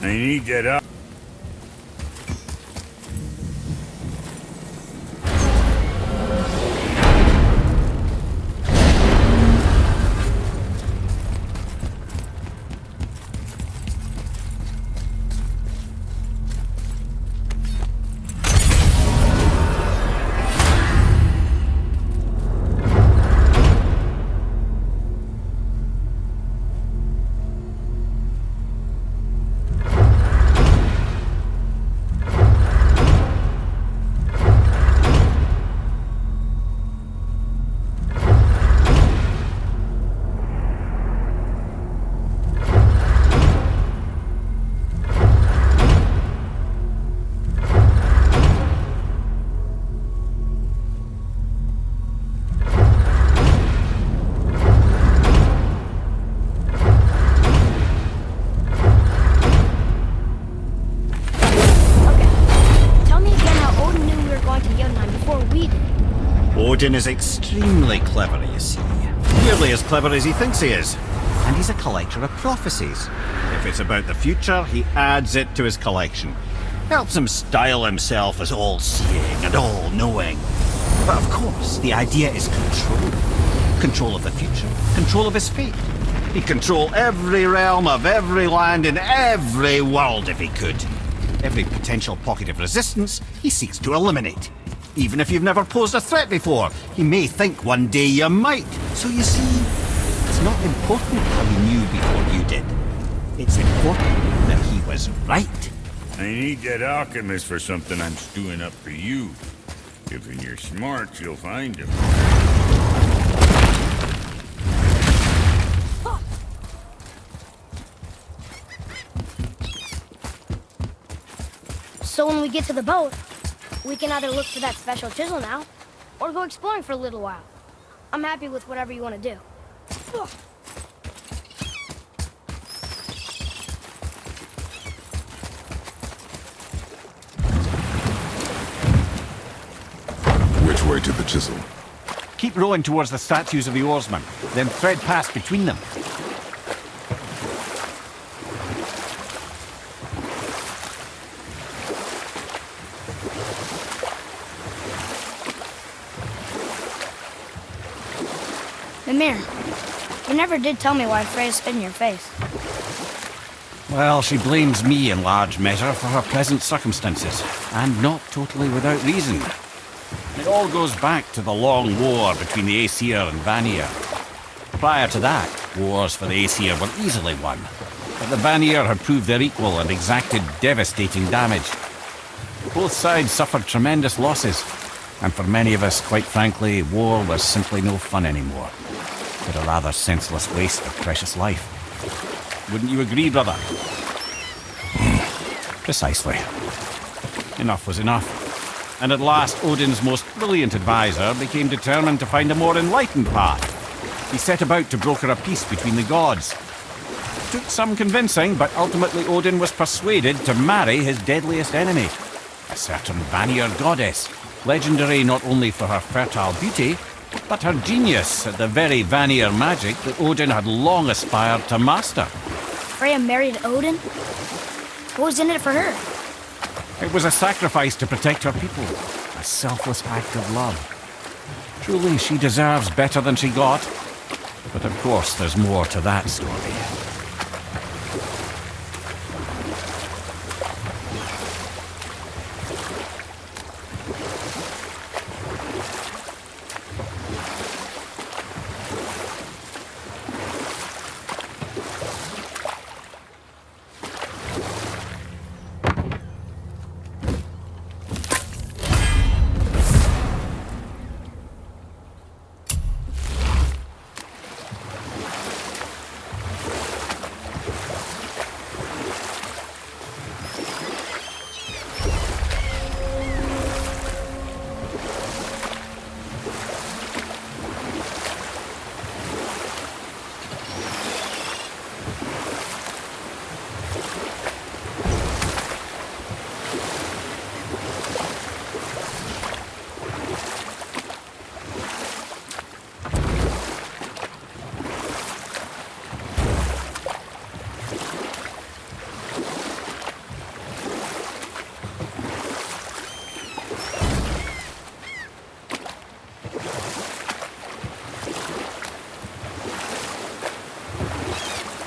I need that up. Odin is extremely clever, you see. Nearly as clever as he thinks he is. And he's a collector of prophecies. If it's about the future, he adds it to his collection. Helps him style himself as all-seeing and all-knowing. But of course, the idea is control. Control of the future. Control of his fate. He'd control every realm of every land in every world if he could. Every potential pocket of resistance, he seeks to eliminate. Even if you've never posed a threat before, he may think one day you might. So you see, it's not important how he knew before you did. It's important that he was right. I need that alchemist for something I'm stewing up for you. If you're smart, you'll find him. So when we get to the boat, we can either look for that special chisel now, or go exploring for a little while. I'm happy with whatever you want to do. Which way to the chisel? Keep rowing towards the statues of the oarsmen, then thread past between them. Mimir, you never did tell me why Freya spit in your face. Well, she blames me in large measure for her present circumstances, and not totally without reason. It all goes back to the long war between the Aesir and Vanir. Prior to that, wars for the Aesir were easily won, but the Vanir had proved their equal and exacted devastating damage. Both sides suffered tremendous losses, and for many of us, quite frankly, war was simply no fun anymore. But a rather senseless waste of precious life. Wouldn't you agree, brother? Precisely. Enough was enough. And at last, Odin's most brilliant advisor became determined to find a more enlightened path. He set about to broker a peace between the gods. It took some convincing, but ultimately Odin was persuaded to marry his deadliest enemy, a certain Vanir goddess, legendary not only for her fertile beauty, but her genius at the very Vanir magic that Odin had long aspired to master. Freya married Odin? What was in it for her? It was a sacrifice to protect her people, a selfless act of love. Truly, she deserves better than she got. But of course, there's more to that story.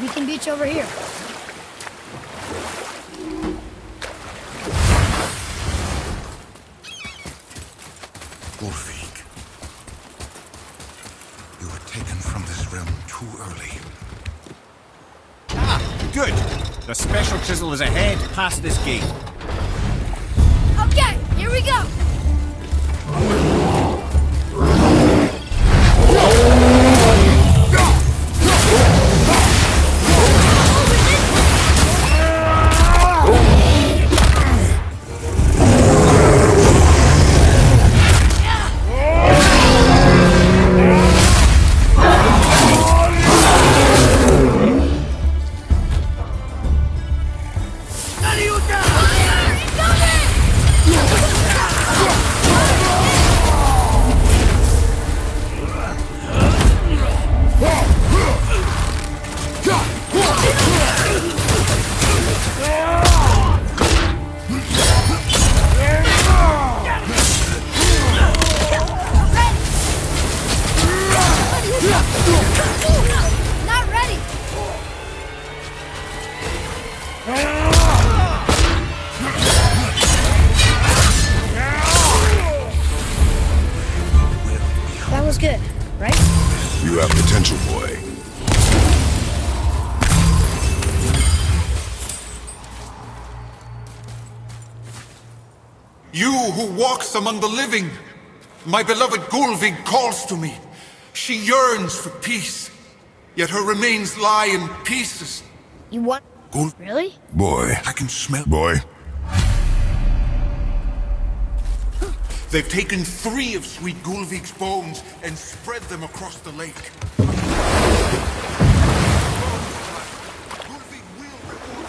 We can beach over here. Ulfik, you were taken from this realm too early. Ah, good. The special chisel is ahead, past this gate. Okay, here we go. Not ready. That was good, right? You have potential, boy. You who walks among the living, my beloved Gulvig calls to me. She yearns for peace, yet her remains lie in pieces. You want? Gul, Really? Boy. I can smell. Boy. They've taken 3 of sweet Gulvig's bones and spread them across the lake. Gulvig will reward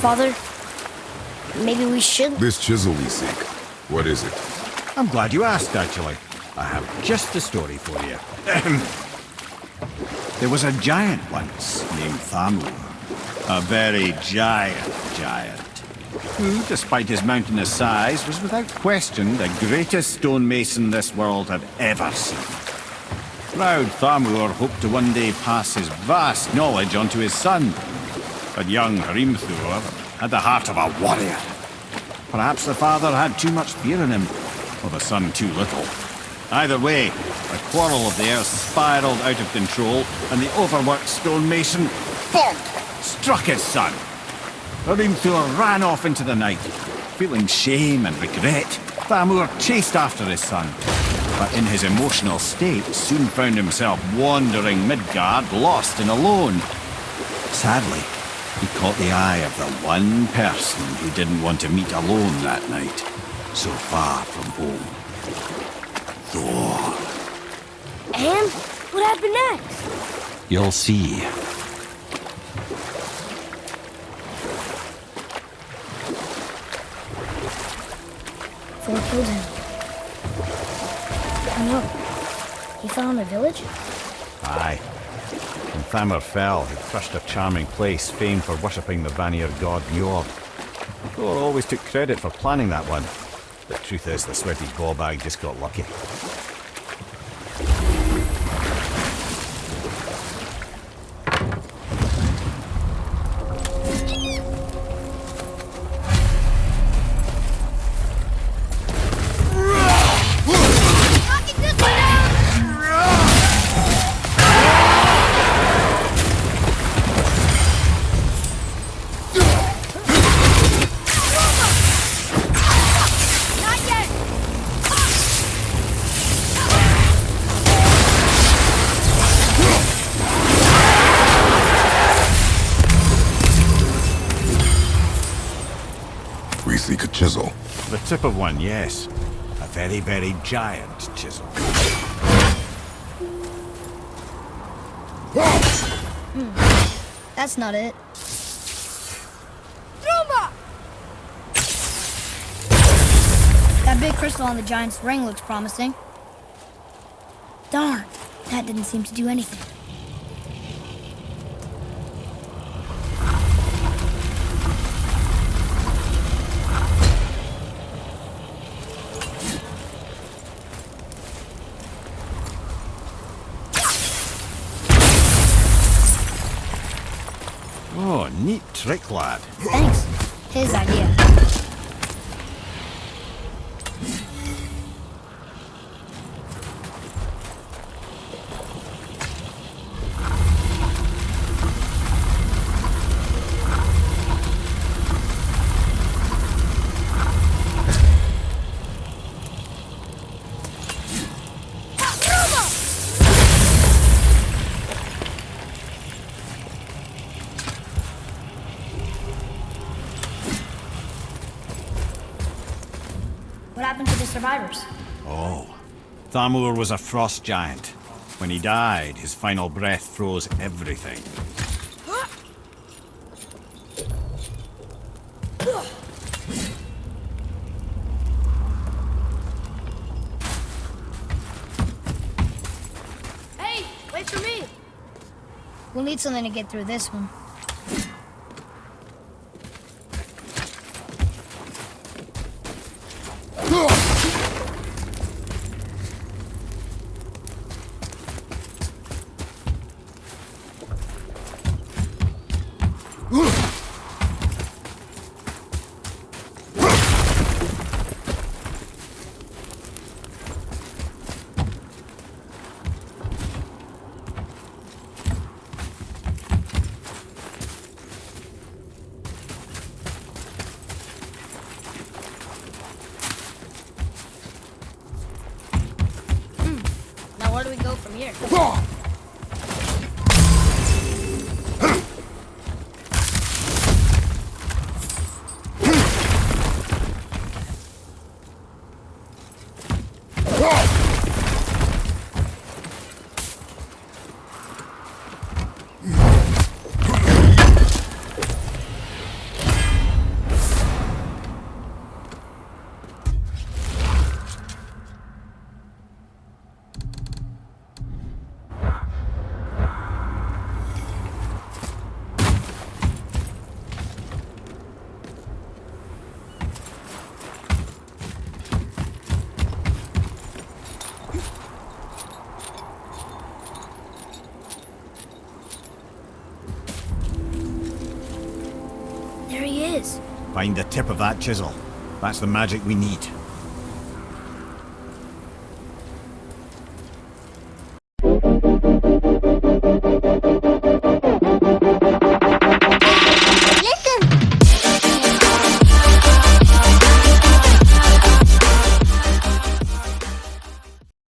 Father, maybe we should. This chisel we seek. What is it? I'm glad you asked, actually. I have just the story for you. There was a giant once named Thamur. A very giant, who, despite his mountainous size, was without question the greatest stonemason this world had ever seen. Proud Thamur hoped to one day pass his vast knowledge on to his son. But young Hrimthur had the heart of a warrior. Perhaps the father had too much fear in him, or the son too little. Either way, the quarrel of theirs spiraled out of control, and the overworked stonemason, bonk, struck his son. Hrimthur ran off into the night. Feeling shame and regret, Thamur chased after his son, but in his emotional state soon found himself wandering Midgard, lost and alone. Sadly, he caught the eye of the one person he didn't want to meet alone that night, so far from home. Thor. And what happened next? You'll see. Thor killed him. Oh no. He fell in the village? Aye. When Thamur fell, he crushed a charming place famed for worshipping the Vanir god Njord. Thor always took credit for planning that one. The truth is, the sweaty ballbag just got lucky. Knocking this one down! Not yet! We seek a chisel. The tip of one, yes. A very, very giant chisel. That's not it. Truma! That big crystal on the giant's ring looks promising. Darn, that didn't seem to do anything. trick, lad. Thanks. His idea. What happened to the survivors? Oh. Thamur was a frost giant. When he died, his final breath froze everything. Hey, wait for me. We'll need something to get through this one. Now where do we go from here? There he is. Find the tip of that chisel. That's the magic we need.